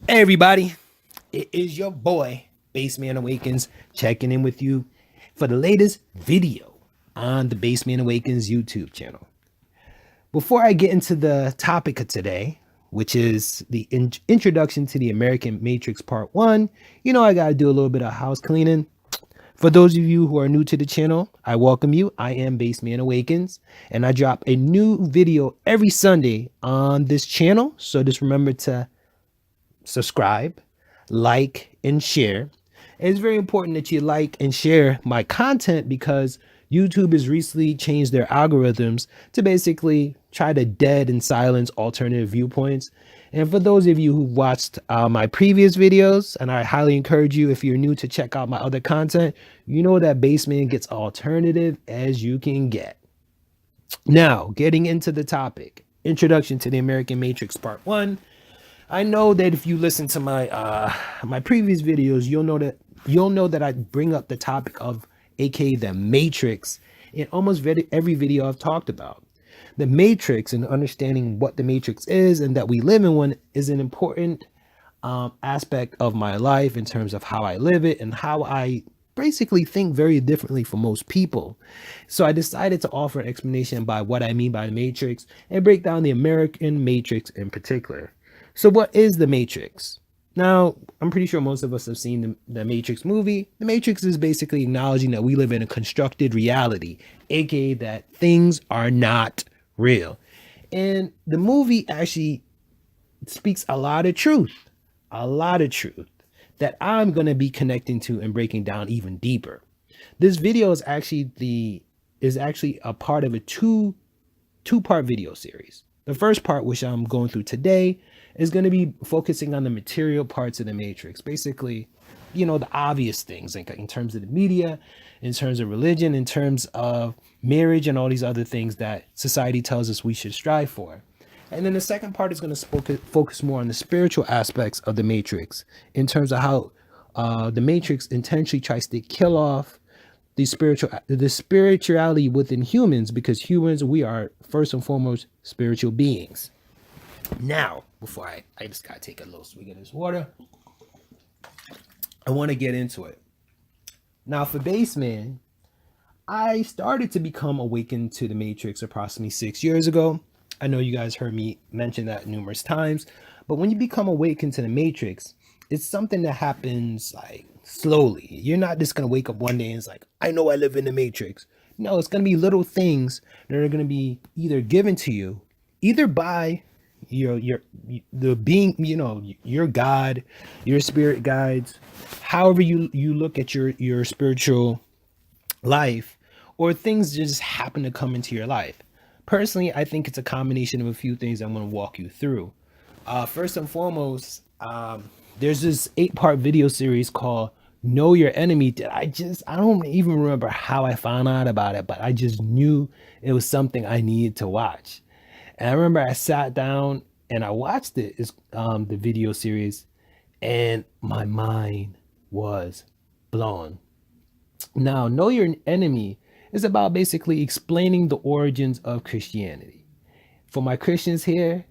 Hey everybody, it is your boy Baseman Awakens checking in with you for the latest video on the Baseman Awakens YouTube channel. Before I get into the topic of today, which is the introduction to the American Matrix Part 1, I got to do a little bit of house cleaning. For those of you who are new to the channel, I welcome you. I am Baseman Awakens, and I drop a new video every Sunday on this channel. So just remember to subscribe, like, and share. And it's very important that you like and share my content because YouTube has recently changed their algorithms to basically try to dead and silence alternative viewpoints. And for those of you who watched my previous videos, and I highly encourage you, if you're new, to check out my other content, you know that Baseman gets alternative as you can get. Now, getting into the topic, introduction to the American Matrix Part 1. I know that if you listen to my previous videos, you'll know that I bring up the topic of aka the Matrix in almost every video I've talked about. The Matrix and understanding what the Matrix is and that we live in one is an important aspect of my life in terms of how I live it and how I basically think very differently from most people. So I decided to offer an explanation by what I mean by the Matrix and break down the American Matrix in particular. So what is the Matrix? Now, I'm pretty sure most of us have seen the Matrix movie. The Matrix is basically acknowledging that we live in a constructed reality, aka that things are not real. And the movie actually speaks a lot of truth that I'm going to be connecting to and breaking down even deeper. This video is actually a part of a two-part video series. The first part, which I'm going through today, is going to be focusing on the material parts of the Matrix. Basically, the obvious things, like in terms of the media, in terms of religion, in terms of marriage, and all these other things that society tells us we should strive for. And then the second part is going to focus more on the spiritual aspects of the Matrix, in terms of how the Matrix intentionally tries to kill off the spirituality within humans, because humans, we are first and foremost spiritual beings. Now, before I just gotta take a little swig of this water, I want to get into it. Now, for Baseman, I started to become awakened to the Matrix approximately 6 years ago. I know you guys heard me mention that numerous times, but when you become awakened to the Matrix, it's something that happens like slowly. You're not just gonna wake up one day and it's like, I know I live in the Matrix. No, it's gonna be little things that are gonna be either given to you, either by the being, your God, your spirit guides, however you look at your spiritual life, or things just happen to come into your life. Personally, I think it's a combination of a few things I'm going to walk you through. First and foremost, there's this 8-part video series called Know Your Enemy that I don't even remember how I found out about it, but I just knew it was something I needed to watch. And I remember I sat down and I watched it, the video series, and my mind was blown. Now, Know Your Enemy is about basically explaining the origins of Christianity. For my Christians here,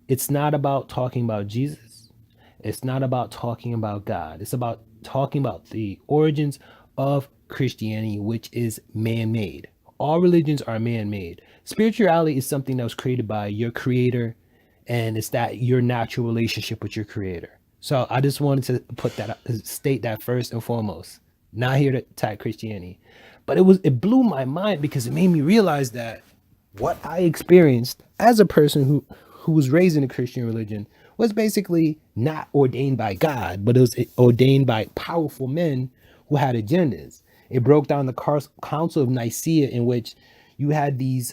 it's not about talking about Jesus. It's not about talking about God. It's about talking about the origins of Christianity, which is man-made. All religions are man-made. Spirituality is something that was created by your creator, and it's that your natural relationship with your creator. So I just wanted to state that first and foremost. Not here to attack Christianity, but it blew my mind because it made me realize that what I experienced as a person who was raised in a Christian religion was basically not ordained by God, but it was ordained by powerful men who had agendas. It broke down the Council of Nicaea, in which you had these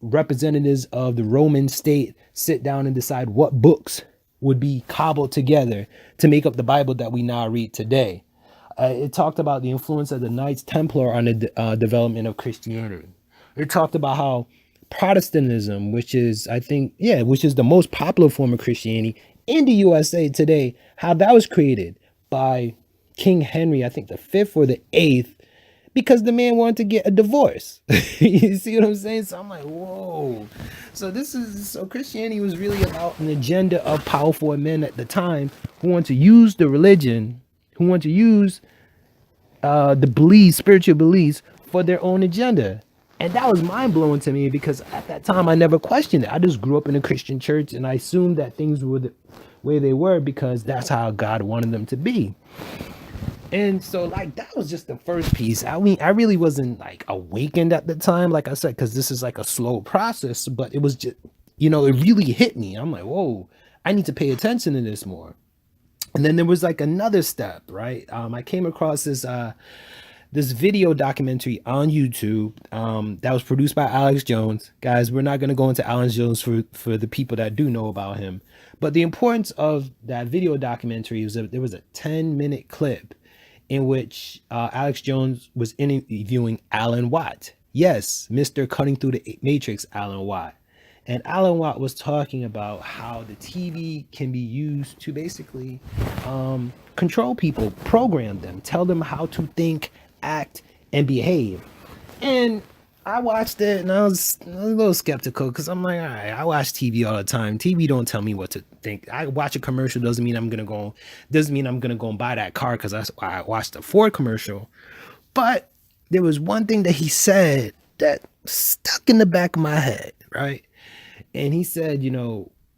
representatives of the Roman state sit down and decide what books would be cobbled together to make up the Bible that we now read today. It talked about the influence of the Knights Templar on the development of Christianity. It talked about how Protestantism, which is the most popular form of Christianity in the USA today, how that was created by King Henry, I think the 5th or the 8th, because the man wanted to get a divorce. You see what I'm saying? So I'm like, whoa. So Christianity was really about an agenda of powerful men at the time who want to use the religion, who want to use the beliefs, spiritual beliefs, for their own agenda. And that was mind blowing to me because at that time I never questioned it. I just grew up in a Christian church and I assumed that things were the way they were because that's how God wanted them to be. And so, like, that was just the first piece. I mean, I really wasn't like awakened at the time, like I said, because this is like a slow process, but it was just, it really hit me. I'm like, whoa, I need to pay attention to this more. And then there was like another step, right? I came across this video documentary on YouTube that was produced by Alex Jones. Guys, we're not going to go into Alex Jones for the people that do know about him. But the importance of that video documentary was that there was a 10-minute clip in which Alex Jones was interviewing Alan Watt. Yes, Mr. Cutting Through the Matrix, Alan Watt. And Alan Watt was talking about how the TV can be used to basically control people, program them, tell them how to think, act, and behave. And I watched it and I was a little skeptical because I'm like, all right, I watch TV all the time. TV don't tell me what to think. I watch a commercial doesn't mean I'm gonna go and buy that car because I watched a Ford commercial. But there was one thing that he said that stuck in the back of my head, right? And he said,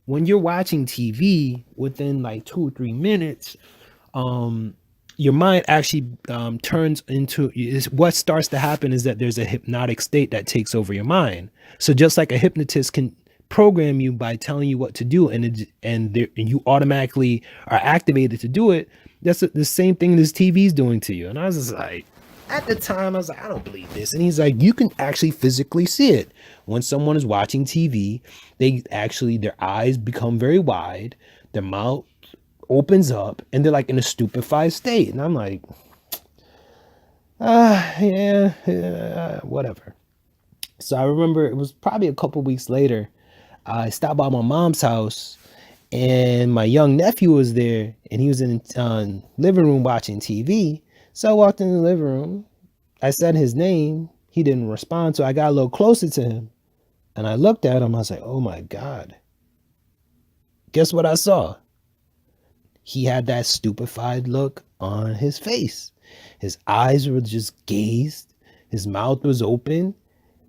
when you're watching TV within like 2 or 3 minutes, your mind actually turns into what starts to happen is that there's a hypnotic state that takes over your mind. So just like a hypnotist can program you by telling you what to do and you automatically are activated to do it, that's the same thing this TV is doing to you. And I was just like, at the time I was like, I don't believe this. And he's like, you can actually physically see it when someone is watching TV. Their eyes become very wide, their mouth opens up, and they're like in a stupefied state. And I'm like, yeah, whatever. So I remember it was probably a couple weeks later, I stopped by my mom's house and my young nephew was there and he was in living room watching TV. So I walked in the living room, I said his name, he didn't respond, so I got a little closer to him and I looked at him. I was like, oh my God, guess what I saw? He had that stupefied look on his face. His eyes were just gazed. His mouth was open.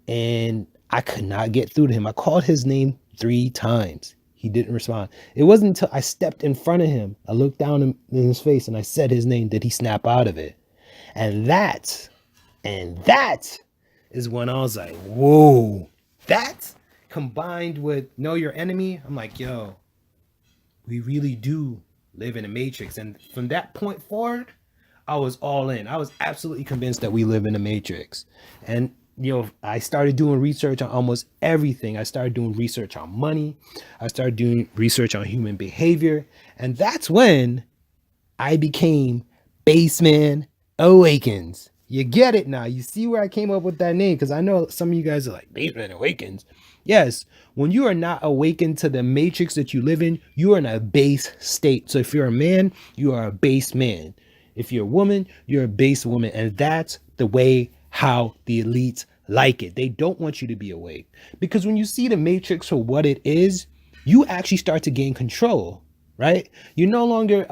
And I could not get through to him. I called his name 3 times. He didn't respond. It wasn't until I stepped in front of him, I looked down in his face and I said his name, did he snap out of it. And that is when I was like, whoa. That combined with Know Your Enemy, I'm like, yo, we really do live in a matrix. And from that point forward, I was all in. I was absolutely convinced that we live in a matrix. And I started doing research on almost everything. I started doing research on money. I started doing research on human behavior. And that's when I became Baseman Awakens. You get it now. You see where I came up with that name? Because I know some of you guys are like, Baseman Awakens. Yes, when you are not awakened to the matrix that you live in, you are in a base state. So if you're a man, you are a base man. If you're a woman, you're a base woman. And that's the way how the elites like it. They don't want you to be awake. Because when you see the matrix for what it is, you actually start to gain control, right? You're no longer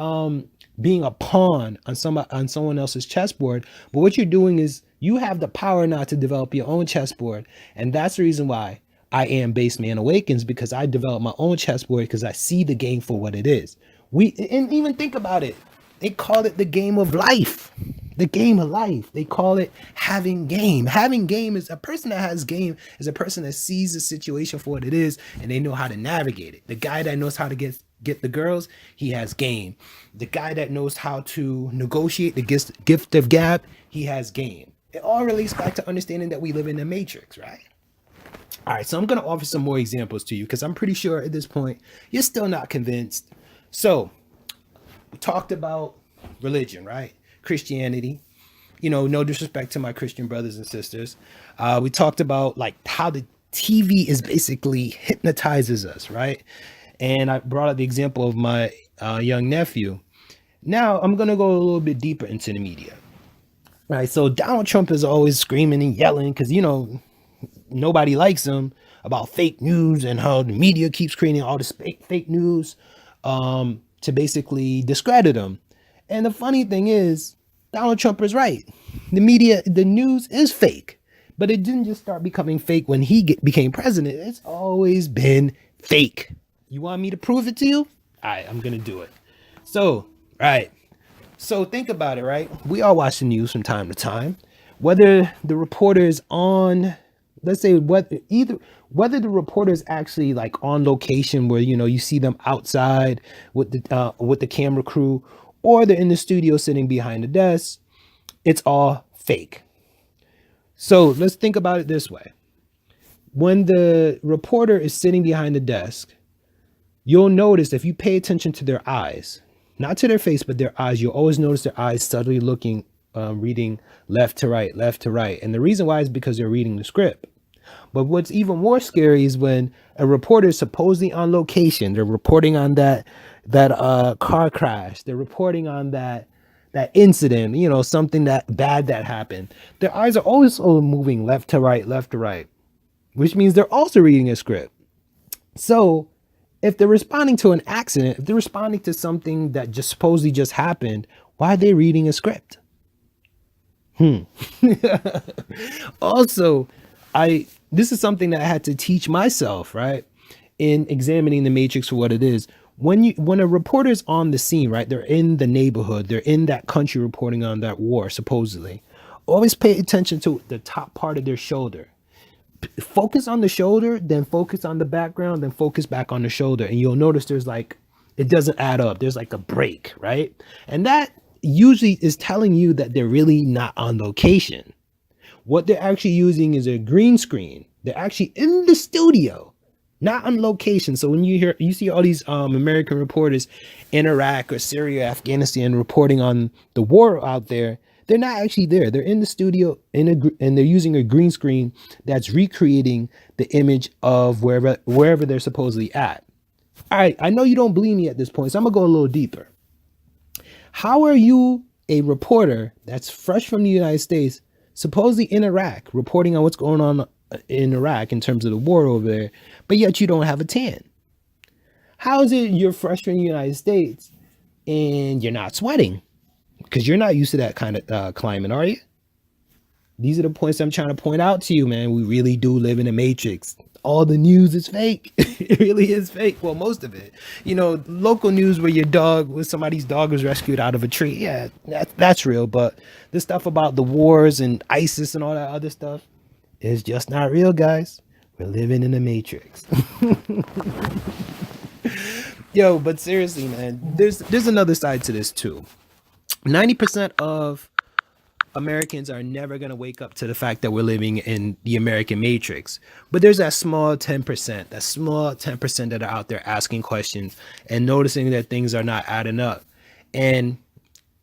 being a pawn on someone else's chessboard. But what you're doing is you have the power now to develop your own chessboard. And that's the reason why I am Baseman Awakens, because I develop my own chessboard because I see the game for what it is. And even think about it. They call it the game of life. The game of life. They call it having game. Having game is a person that has game is a person that sees the situation for what it is and they know how to navigate it. The guy that knows how to get the girls, he has game. The guy that knows how to negotiate the gift of gab, he has game. It all relates back to understanding that we live in a matrix, right? All right, so I'm going to offer some more examples to you because I'm pretty sure at this point you're still not convinced. So we talked about religion, right? Christianity. No disrespect to my Christian brothers and sisters. We talked about like how the TV is basically hypnotizes us, right? And I brought up the example of my young nephew. Now I'm going to go a little bit deeper into the media. Right. So Donald Trump is always screaming and yelling because, nobody likes him about fake news and how the media keeps creating all this fake news to basically discredit him. And the funny thing is, Donald Trump is right. The media, the news is fake, but it didn't just start becoming fake when he became president. It's always been fake. You want me to prove it to you? All right, I'm going to do it. So, right. So think about it, right? We all watch the news from time to time. Whether the reporters on, let's say, whether the reporters actually like on location where you see them outside with the camera crew, or they're in the studio sitting behind the desk, it's all fake. So let's think about it this way: when the reporter is sitting behind the desk, you'll notice if you pay attention to their eyes, not to their face, but their eyes, you'll always notice their eyes subtly looking, reading left to right, left to right. And the reason why is because they're reading the script. But what's even more scary is when a reporter is supposedly on location, they're reporting on that car crash, they're reporting on that incident, something that bad that happened. Their eyes are always moving left to right, which means they're also reading a script. So if they're responding to an accident, if they're responding to something that just supposedly just happened, why are they reading a script? Also, I this is something that I had to teach myself, right? In examining the matrix for what it is. When a reporter's on the scene, right? They're in the neighborhood, they're in that country reporting on that war, supposedly. Always pay attention to the top part of their shoulder. Focus on the shoulder, then focus on the background, then focus back on the shoulder, and you'll notice there's like, it doesn't add up. There's like a break, right? And that usually is telling you that they're really not on location. What they're actually using is a green screen. They're actually in the studio, not on location. So when you see all these American reporters in Iraq or Syria, Afghanistan reporting on the war out there, they're not actually there. They're in the studio and they're using a green screen that's recreating the image of wherever they're supposedly at. All right, I know you don't believe me at this point, so I'm gonna go a little deeper. How are you, a reporter that's fresh from the United States, supposedly in Iraq, reporting on what's going on in Iraq in terms of the war over there, but yet you don't have a tan? How is it you're fresh from the United States and you're not sweating? Because you're not used to that kind of climate, are you? These are the points I'm trying to point out to you, man. We really do live in a matrix. All the news is fake. It really is fake. Well, most of it. Local news where somebody's dog was rescued out of a tree. Yeah, that's real. But the stuff about the wars and ISIS and all that other stuff is just not real, guys. We're living in a matrix. Yo, but seriously, man, there's another side to this too. 90% of Americans are never going to wake up to the fact that we're living in the American matrix. But there's that small 10%, that are out there asking questions and noticing that things are not adding up. And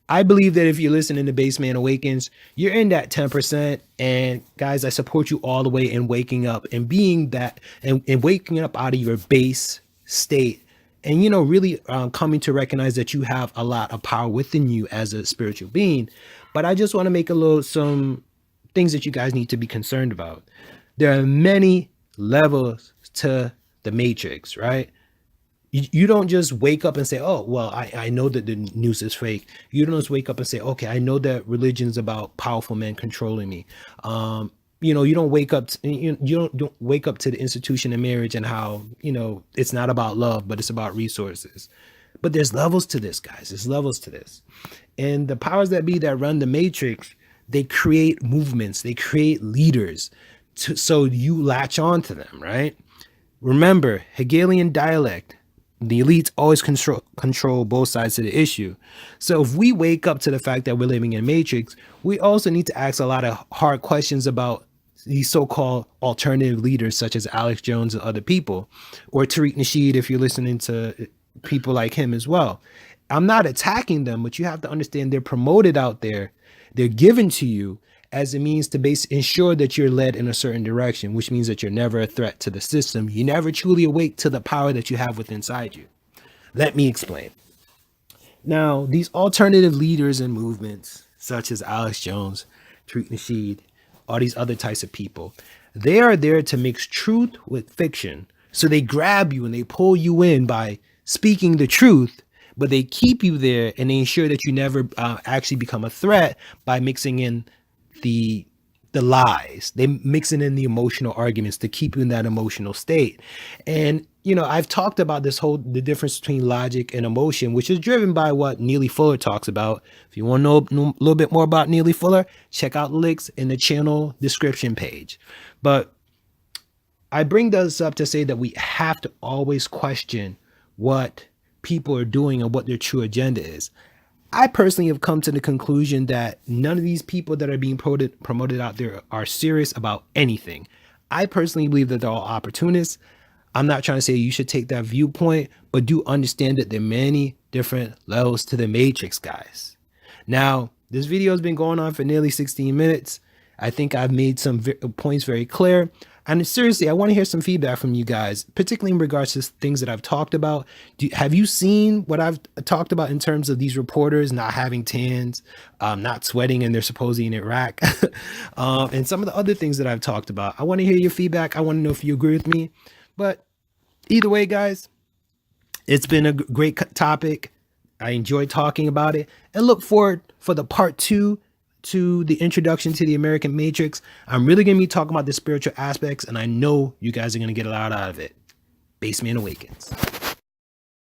I believe that if you're listening to Baseman Awakens, you're in that 10%. And guys, I support you all the way in waking up and being that and waking up out of your base state. And, really coming to recognize that you have a lot of power within you as a spiritual being. But I just want to make some things that you guys need to be concerned about. There are many levels to the matrix, right? You don't just wake up and say, oh, well, I know that the news is fake. You don't just wake up and say, okay, I know that religion's about powerful men controlling me. You don't wake up you don't wake up to the institution of marriage and how it's not about love, but it's about resources. But there's levels to this, guys. There's levels to this. And the powers that be that run the matrix, they create movements, they create leaders so you latch on to them, right? Remember, Hegelian dialect, the elites always control both sides of the issue. So if we wake up to the fact that we're living in a matrix, we also need to ask a lot of hard questions about these so-called alternative leaders such as Alex Jones and other people, or Tariq Nasheed if you're listening to people like him as well. I'm not attacking them, but you have to understand they're promoted out there. They're given to you as a means to ensure that you're led in a certain direction, which means that you're never a threat to the system. You never truly awake to the power that you have within inside you. Let me explain. Now, these alternative leaders and movements, such as Alex Jones, Tariq Nasheed, all these other types of people. They are there to mix truth with fiction. So they grab you and they pull you in by speaking the truth, but they keep you there and they ensure that you never actually become a threat by mixing in the lies. They mixing in the emotional arguments to keep you in that emotional state. And I've talked about the difference between logic and emotion, which is driven by what Neely Fuller talks about. If you want to know a little bit more about Neely Fuller, check out the links in the channel description page. But I bring this up to say that we have to always question what people are doing and what their true agenda is. I personally have come to the conclusion that none of these people that are being promoted out there are serious about anything. I personally believe that they're all opportunists. I'm not trying to say you should take that viewpoint, but do understand that there are many different levels to the matrix, guys. Now, this video has been going on for nearly 16 minutes. I think I've made some points very clear. And seriously, I want to hear some feedback from you guys, particularly in regards to things that I've talked about. Have you seen what I've talked about in terms of these reporters not having tans, not sweating, and they're supposedly in Iraq, and some of the other things that I've talked about? I want to hear your feedback. I want to know if you agree with me. But either way, guys, it's been a great topic. I enjoyed talking about it and look forward for the part 2 to the introduction to the American Matrix. I'm really going to be talking about the spiritual aspects, and I know you guys are going to get a lot out of it. Baseman Awakens.